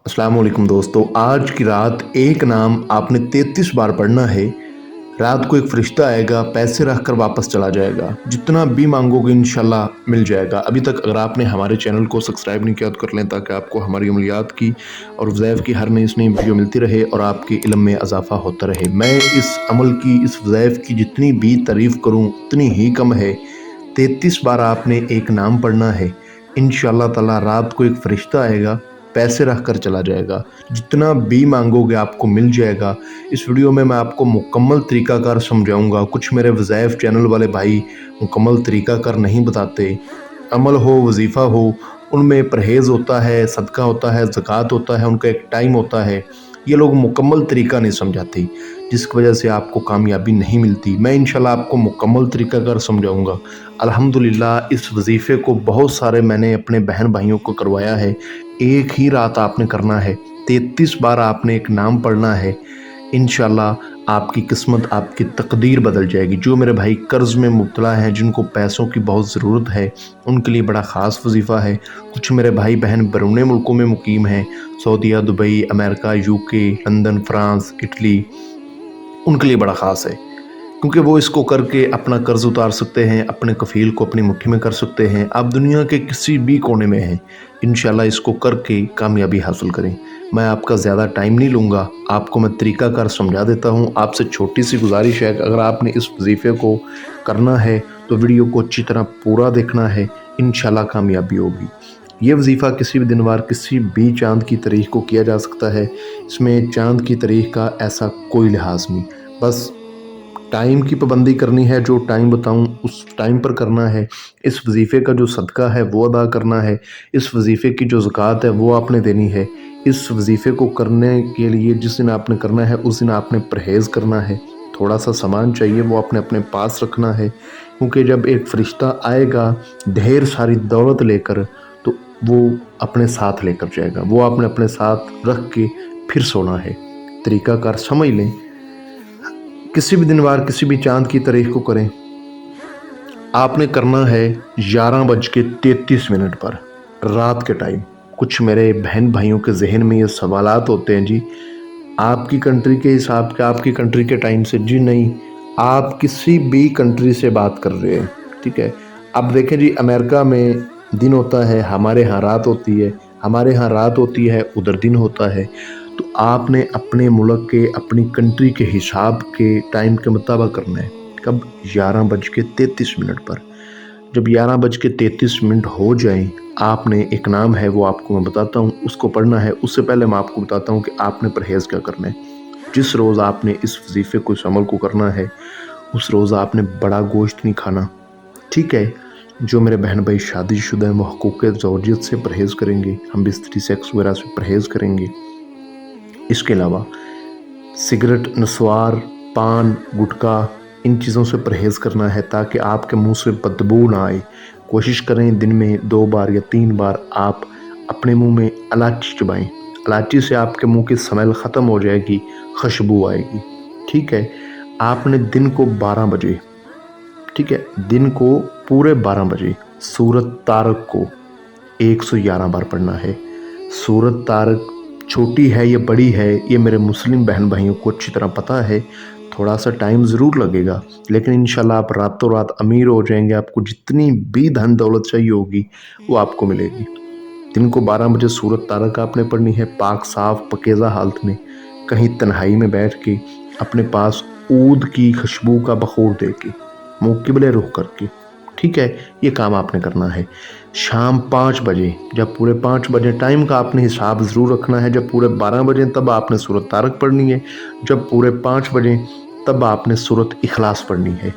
अस्सलाम वालेकुम दोस्तों, आज की रात एक नाम आपने 33 बार पढ़ना है। रात को एक फरिश्ता आएगा, पैसे रख कर वापस चला जाएगा। जितना भी मांगोगे इंशाल्लाह मिल जाएगा। अभी तक अगर आपने हमारे चैनल को सब्सक्राइब नहीं किया तो कर लें, ताकि आपको हमारी अमलियात की और वज़ाइफ की हर नई नई वीडियो मिलती रहे और आपके इल्म में इजाफा होता रहे। मैं इस अमल की, इस वज़ाइफ की जितनी भी तारीफ़ करूँ उतनी ही कम है। 33 बार आपने एक नाम पढ़ना है। इंशाल्लाह ताला रात को एक फरिश्ता आएगा, पैसे रख कर चला जाएगा। जितना भी मांगोगे आपको मिल जाएगा। इस वीडियो में मैं आपको मुकम्मल तरीक़ाकार समझाऊंगा। कुछ मेरे वज़ाइफ चैनल वाले भाई मुकम्मल तरीक़ाकार नहीं बताते। अमल हो, वजीफ़ा हो, उनमें परहेज़ होता है, सदका होता है, ज़कात होता है, उनका एक टाइम होता है। ये लोग मुकम्मल तरीक़ा नहीं समझाते, जिसकी वजह से आपको कामयाबी नहीं मिलती। मैं इंशाल्लाह आपको मुकम्मल तरीक़ाकार समझाऊंगा। अल्हम्दुलिल्लाह इस वजीफ़े को बहुत सारे मैंने अपने बहन भाइयों को करवाया है। एक ही रात आपने करना है, 33 बार आपने एक नाम पढ़ना है। इंशाल्लाह आपकी किस्मत, आपकी तकदीर बदल जाएगी। जो मेरे भाई कर्ज़ में मुब्तला हैं, जिनको पैसों की बहुत ज़रूरत है, उनके लिए बड़ा ख़ास वजीफ़ा है। कुछ मेरे भाई बहन बैरून मुल्कों में मुकीम हैं, सऊदीया, Dubai, America, UK, London, France, Italy, उनके लिए बड़ा ख़ास है, क्योंकि वो इसको करके अपना कर्ज़ उतार सकते हैं, अपने कफ़ील को अपनी मुट्ठी में कर सकते हैं। आप दुनिया के किसी भी कोने में हैं, इंशाल्लाह इसको करके कामयाबी हासिल करें। मैं आपका ज़्यादा टाइम नहीं लूँगा, आपको मैं तरीक़ाकार समझा देता हूँ। आपसे छोटी सी गुजारिश है कि अगर आपने इस वजीफ़े को करना है तो वीडियो को अच्छी तरह पूरा देखना है, इंशाल्लाह कामयाबी होगी। ये वजीफ़ा किसी भी दिन वार, किसी भी चाँद की तारीख़ को किया जा सकता है। इसमें चाँद की तारीख़ का ऐसा कोई लिहाज नहीं, बस टाइम की पाबंदी करनी है। जो टाइम बताऊं उस टाइम पर करना है। इस वजीफ़े का जो सदका है वो अदा करना है। इस वजीफ़े की जो ज़कात है वो आपने देनी है। इस वजीफ़े को करने के लिए जिस दिन आपने करना है उस दिन आपने परहेज़ करना है। थोड़ा सा सामान चाहिए, वो आपने अपने पास रखना है, क्योंकि जब एक फ़रिश्ता आएगा ढेर सारी दौलत लेकर तो वो अपने साथ लेकर जाएगा। वो आपने अपने साथ रख के फिर सोना है। तरीक़ाकार समझ लें। किसी भी दिन वार, किसी भी चाँद की तारीख़ को करें। आपने करना है 11:33 पर रात के टाइम। कुछ मेरे बहन भाइयों के जहन में ये सवालात होते हैं, जी आपकी कंट्री के हिसाब के, आपकी कंट्री के टाइम से। जी नहीं, आप किसी भी कंट्री से बात कर रहे हैं, ठीक है। अब देखें जी, अमेरिका में दिन होता है, हमारे यहाँ रात होती है। हमारे यहाँ रात होती है, उधर दिन होता है। तो आपने अपने मुल्क के, अपनी कंट्री के हिसाब के टाइम के मुताबिक करना है। कब? 11:33 पर। जब 11:33 हो जाएं, आपने एक नाम है, वो आपको मैं बताता हूँ, उसको पढ़ना है। उससे पहले मैं आपको बताता हूँ कि आपने परहेज़ क्या करना है। जिस रोज़ आपने इस वजीफ़े को, इस अमल को करना है, उस रोज़ आपने बड़ा गोश्त नहीं खाना, ठीक है। जो मेरे बहन भाई शादीशुदा हैं वो हुकूक़ ज़ौजियत से परहेज़ करेंगे, हम बिस्तरी सेक्स वगैरह से परहेज़ करेंगे। इसके अलावा सिगरेट, नस्वार, पान, गुटखा, इन चीज़ों से परहेज़ करना है, ताकि आपके मुंह से बदबू ना आए। कोशिश करें दिन में 2 बार या 3 बार आप अपने मुंह में इलायची चबाएं। इलायची से आपके मुंह की स्मेल ख़त्म हो जाएगी, खुशबू आएगी, ठीक है। आपने दिन को 12 बजे, ठीक है, दिन को पूरे 12 बजे सूरत तारक को 111 बार पढ़ना है। सूरत तारक छोटी है या बड़ी है, ये मेरे मुस्लिम बहन भाइयों को अच्छी तरह पता है। थोड़ा सा टाइम ज़रूर लगेगा, लेकिन इंशाल्लाह आप रातों रात अमीर हो जाएंगे। आपको जितनी भी धन दौलत चाहिए होगी वो आपको मिलेगी। दिन को 12 बजे सूरत तारक आपने पढ़नी है, पाक साफ पकीज़ा हालत में, कहीं तन्हाई में बैठ के, अपने पास ऊद की खुशबू का बखूर दे के, मुँह किबले रुख करके, ठीक है। ये काम आपने करना है। शाम 5 बजे, जब पूरे 5 बजे, टाइम का आपने हिसाब ज़रूर रखना है। जब पूरे 12 बजे तब आपने सूरत तारक पढ़नी है। जब पूरे 5 बजे तब आपने सूरत इखलास पढ़नी है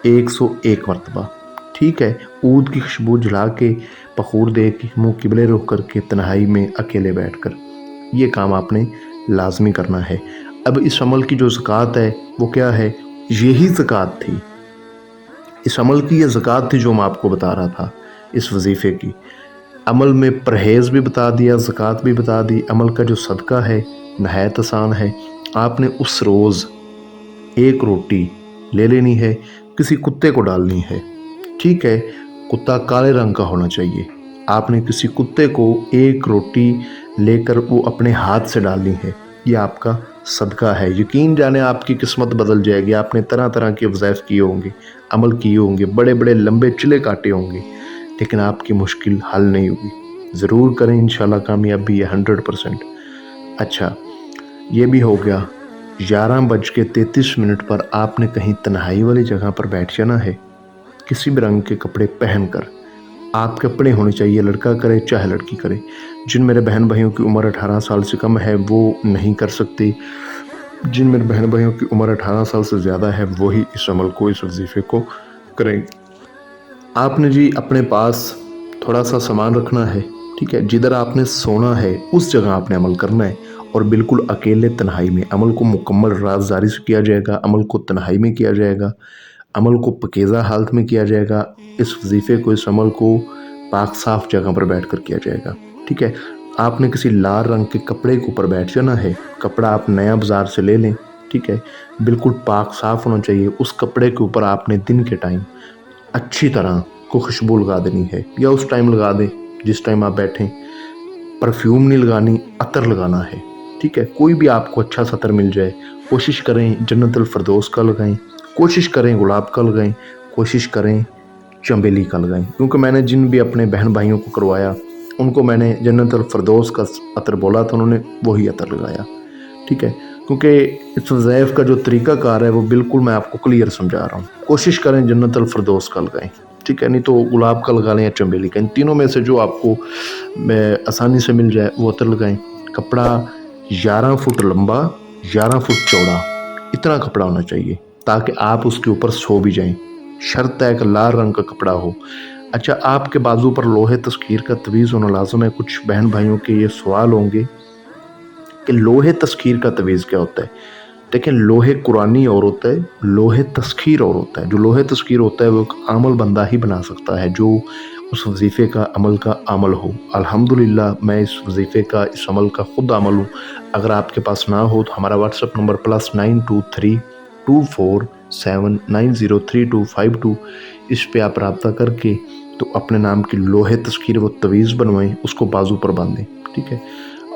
101 मरतबा, ठीक है। ऊद की खुशबू जला के, बखूर दे के, मुँह किबले रुख करके, तन्हाई में अकेले बैठ कर, ये काम आपने लाजमी करना है। अब इस अमल की जो ज़कात है वो क्या है? यही ज़कात थी, इस अमल की ये ज़कात थी जो मैं आपको बता रहा था। इस वजीफ़े की अमल में परहेज़ भी बता दिया, ज़कात भी बता दी। अमल का जो सदका है नहायत आसान है। आपने उस रोज़ एक रोटी ले लेनी है, किसी कुत्ते को डालनी है, ठीक है। कुत्ता काले रंग का होना चाहिए। آپ نے کسی کتے کو ایک روٹی لے کر وہ اپنے ہاتھ سے ڈالنی ہے، یہ آپ کا صدقہ ہے۔ یقین جانے آپ کی قسمت بدل جائے گی۔ آپ نے طرح طرح کے وظائف کیے ہوں گے، عمل کیے ہوں گے، بڑے بڑے لمبے چلے کاٹے ہوں گے، لیکن آپ کی مشکل حل نہیں ہوگی۔ ضرور کریں، انشاءاللہ کامیابی ہے 100%۔ اچھا، یہ بھی ہو گیا۔ 11:33 پر آپ نے کہیں تنہائی والی جگہ پر بیٹھ جانا ہے، کسی بھی رنگ کے کپڑے پہن کر۔ آپ کپڑے ہونے چاہیے، لڑکا کرے چاہے لڑکی کرے۔ جن میرے بہن بھائیوں کی عمر 18 سال سے کم ہے وہ نہیں کر سکتے، جن میرے بہن بھائیوں کی عمر 18 سال سے زیادہ ہے وہی اس عمل کو، اس وظیفے کو کریں۔ آپ نے جی اپنے پاس تھوڑا سا سامان رکھنا ہے، ٹھیک ہے، جدھر آپ نے سونا ہے اس جگہ آپ نے عمل کرنا ہے، اور بالکل اکیلے تنہائی میں۔ عمل کو مکمل رازداری سے کیا جائے گا، عمل کو تنہائی میں کیا جائے گا، عمل کو پاکیزہ حالت میں کیا جائے گا، اس وظیفے کو، اس عمل کو پاک صاف جگہ پر بیٹھ کر کیا جائے گا، ٹھیک ہے۔ آپ نے کسی لال رنگ کے کپڑے کے اوپر بیٹھ جانا ہے، کپڑا آپ نیا بازار سے لے لیں، ٹھیک ہے، بالکل پاک صاف ہونا چاہیے۔ اس کپڑے کے اوپر آپ نے دن کے ٹائم اچھی طرح کو خوشبو لگا دینی ہے، یا اس ٹائم لگا دیں جس ٹائم آپ بیٹھیں۔ پرفیوم نہیں لگانی، عطر لگانا ہے، ٹھیک ہے۔ کوئی بھی آپ کو اچھا سا عطر مل جائے، کوشش کریں جنت الفردوس کا لگائیں، کوشش کریں گلاب کا لگائیں، کوشش کریں چنبیلی کا لگائیں، کیونکہ میں نے جن بھی اپنے بہن بھائیوں کو کروایا ان کو میں نے جنت الفردوس کا عطر بولا تھا، انہوں نے وہی عطر لگایا، ٹھیک ہے۔ کیونکہ اس وظائف کا جو طریقہ کار ہے وہ بالکل میں آپ کو کلیئر سمجھا رہا ہوں۔ کوشش کریں جنت الفردوس کا لگائیں، ٹھیک ہے، نہیں تو گلاب کا لگا لیں یا چنبیلی کا، ان تینوں میں سے جو آپ کو آسانی سے مل جائے وہ عطر لگائیں۔ کپڑا 11 فٹ لمبا، 11 فٹ چوڑا، اتنا کپڑا ہونا چاہیے تاکہ آپ اس کے اوپر سو بھی جائیں۔ شرط ہے کہ لال رنگ کا کپڑا ہو۔ اچھا، آپ کے بازو پر لوہے تسخیر کا تعویذ ہونا لازم ہے۔ کچھ بہن بھائیوں کے یہ سوال ہوں گے کہ لوہے تسخیر کا تعویذ کیا ہوتا ہے؟ دیکھیں، لوہے قرآنی اور ہوتا ہے، لوہے تسخیر اور ہوتا ہے۔ جو لوہے تسخیر ہوتا ہے وہ ایک عامل بندہ ہی بنا سکتا ہے جو اس وظیفے کا عمل کا عامل ہو۔ الحمدللہ میں اس وظیفے کا، اس عمل کا خود عامل ہوں۔ اگر آپ کے پاس نہ ہو تو ہمارا واٹس ایپ نمبر +923 247 903252، اس پہ آپ رابطہ کر کے تو اپنے نام کی لوہے تسخیر وہ تعویذ بنوائیں، اس کو بازو پر باندھیں، ٹھیک ہے،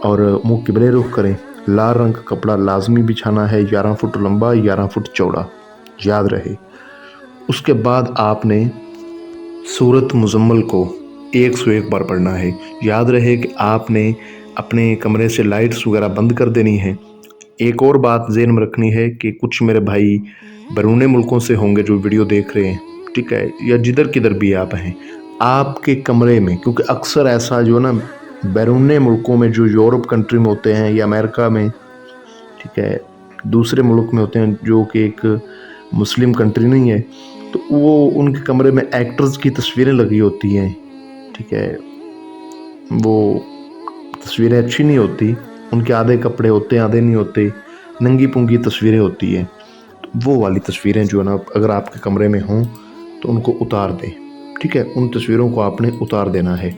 اور منہ قبلے رخ کریں۔ لال رنگ کا کپڑا لازمی بچھانا ہے، 11 فٹ لمبا، 11 فٹ چوڑا، یاد رہے۔ اس کے بعد آپ نے سورۃ مزمل کو 101 بار پڑھنا ہے۔ یاد رہے کہ آپ نے اپنے کمرے سے لائٹس وغیرہ بند کر دینی ہے۔ ایک اور بات ذہن میں رکھنی ہے کہ کچھ میرے بھائی بیرون ملکوں سے ہوں گے جو ویڈیو دیکھ رہے ہیں، ٹھیک ہے، یا جدھر کدھر بھی آپ ہیں، آپ کے کمرے میں، کیونکہ اکثر ایسا جو نا بیرون ملکوں میں، جو یورپ کنٹری میں ہوتے ہیں یا امریکہ میں، ٹھیک ہے، دوسرے ملک میں ہوتے ہیں جو کہ ایک مسلم کنٹری نہیں ہے، تو وہ ان کے کمرے میں ایکٹرز کی تصویریں لگی ہوتی ہیں، ٹھیک ہے، وہ تصویریں اچھی نہیں ہوتی، ان کے آدھے کپڑے ہوتے ہیں آدھے نہیں ہوتے، ننگی پنگی تصویریں ہوتی ہیں۔ وہ والی تصویریں جو ہے نا اگر آپ کے کمرے میں ہوں تو ان کو اتار دیں، ٹھیک ہے، ان تصویروں کو آپ نے اتار دینا ہے۔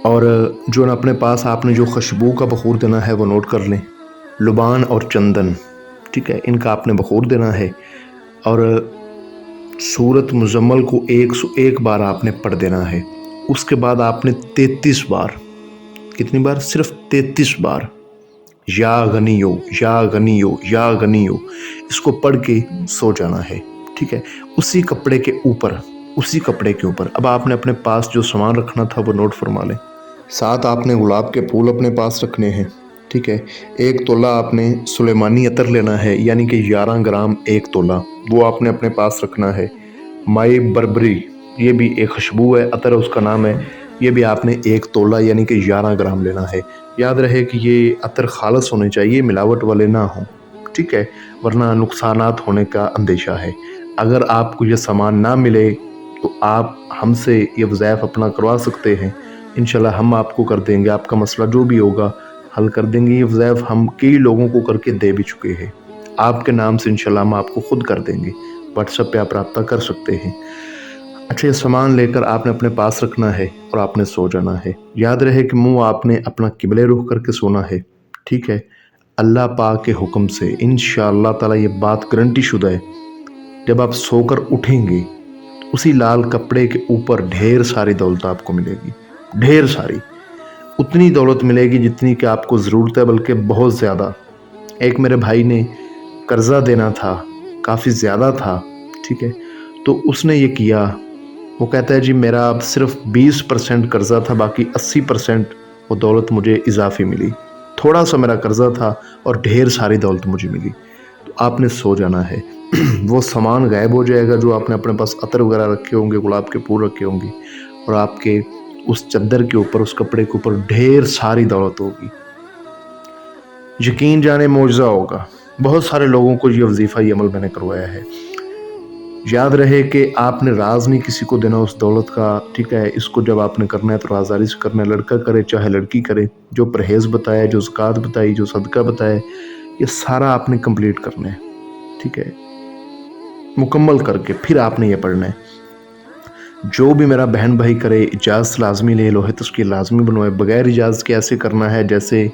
اور جو ہے نا اپنے پاس آپ نے جو خوشبو کا بخور دینا ہے وہ نوٹ کر لیں، لبان اور چندن، ٹھیک ہے، ان کا آپ نے بخور دینا ہے۔ اور سورۃ مزمل کو 101 بار آپ نے پڑھ دینا ہے۔ اس کے بعد آپ نے 33 بار، کتنی بار؟ صرف 33 بار یا غنیو یا غنیو یا غنیو، اس کو پڑھ کے سو جانا ہے، ٹھیک ہے، اسی کپڑے کے اوپر، اسی کپڑے کے اوپر۔ اب آپ نے اپنے پاس جو سامان رکھنا تھا وہ نوٹ فرما لیں۔ ساتھ آپ نے گلاب کے پھول اپنے پاس رکھنے ہیں، ٹھیک ہے۔ 1 تولہ آپ نے سلیمانی عطر لینا ہے، یعنی کہ 11 گرام 1 تولہ، وہ آپ نے اپنے پاس رکھنا ہے۔ مائی بربری، یہ بھی ایک خوشبو ہے، عطر اس کا نام ہے، یہ بھی آپ نے 1 تولہ یعنی کہ 11 گرام لینا ہے۔ یاد رہے کہ یہ عطر خالص ہونے چاہیے، ملاوٹ والے نہ ہوں، ٹھیک ہے، ورنہ نقصانات ہونے کا اندیشہ ہے۔ اگر آپ کو یہ سامان نہ ملے تو آپ ہم سے یہ وظائف اپنا کروا سکتے ہیں، انشاءاللہ ہم آپ کو کر دیں گے، آپ کا مسئلہ جو بھی ہوگا حل کر دیں گے۔ یہ وظائف ہم کئی لوگوں کو کر کے دے بھی چکے ہیں، آپ کے نام سے انشاءاللہ ہم آپ کو خود کر دیں گے، واٹس ایپ پہ آپ رابطہ کر سکتے ہیں۔ اچھا، یہ سامان لے کر آپ نے اپنے پاس رکھنا ہے اور آپ نے سو جانا ہے۔ یاد رہے کہ منہ آپ نے اپنا قبلے رخ کر کے سونا ہے، ٹھیک ہے۔ اللہ پاک کے حکم سے انشاءاللہ تعالی یہ بات گارنٹی شدہ ہے، جب آپ سو کر اٹھیں گے उसी लाल कपड़े के ऊपर ढेर सारी दौलत आपको मिलेगी, ढेर सारी, उतनी दौलत मिलेगी जितनी कि आपको ज़रूरत है, बल्कि बहुत ज़्यादा। एक मेरे भाई ने कर्ज़ा देना था, काफ़ी ज़्यादा था, ठीक है, तो उसने ये किया, वो कहता है जी मेरा अब सिर्फ 20% कर्ज़ा था, बाकी 80% वो दौलत मुझे इजाफी मिली। थोड़ा सा मेरा कर्ज़ा था और ढेर सारी दौलत मुझे मिली। तो आपने सो जाना है वो सामान गायब हो जाएगा जो आपने अपने पास अतर वगैरह रखे होंगे, गुलाब के फूल रखे होंगे, और आपके उस चद्दर के ऊपर, उस कपड़े के ऊपर ढेर सारी दौलत होगी। यकीन जाने मौजज़ा होगा। बहुत सारे लोगों को ये वजीफ़ा, ये अमल मैंने करवाया है। याद रहे कि आपने राज नहीं किसी को देना उस दौलत का, ठीक है। इसको जब आपने करना है तो राजदारी से करना है, लड़का करे चाहे लड़की करे। जो परहेज़ बताया, जो ज़कात बताई, जो सदका बताया, ये सारा आपने कंप्लीट करना है, ठीक है। मुकम्मल करके फिर आपने ये पढ़ना है। जो भी मेरा बहन भाई करे, इजाज़त लाजमी ले, लोहे तस्कीर लाजमी बनवाए। बग़ैर इजाज़त के ऐसे करना है जैसे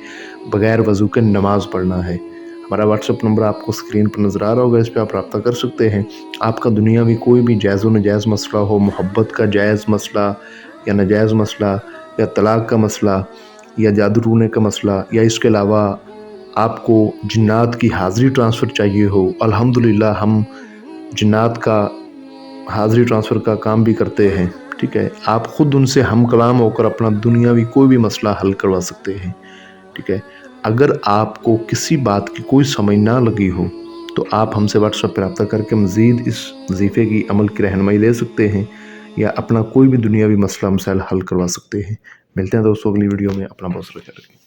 बग़ैर वज़ू के नमाज़ पढ़ना है। हमारा व्हाट्सअप नंबर आपको स्क्रीन पर नज़र आ रहा होगा, इस पर आप रब्ता कर सकते हैं। आपका दुनियावी कोई भी जायज़ व नाजायज़ मसला हो, मोहब्बत का जायज़ मसला या नाजायज़ मसला, या तलाक़ का मसला, या जादू टूने का मसला, या इसके अलावा आपको जिन्नात की हाज़िरी ट्रांसफ़र चाहिए हो, अल्हम्दुलिल्लाह हम जिन्नात का हाज़िरी ट्रांसफ़र का काम भी करते हैं, ठीक है। आप ख़ुद उनसे हम कलाम होकर अपना दुनियावी कोई भी मसला हल करवा सकते हैं, ठीक है। अगर आपको किसी बात की कोई समझ ना लगी हो तो आप हमसे व्हाट्सएप पर रब्ता करके मज़ीद इस वजीफ़े की अमल की रहनुमाई ले सकते हैं, या अपना कोई भी दुनियावी मसला मसाइल हल करवा सकते हैं। मिलते हैं दोस्तों अगली वीडियो में। अपना बहुत सारा ख्याल रखें।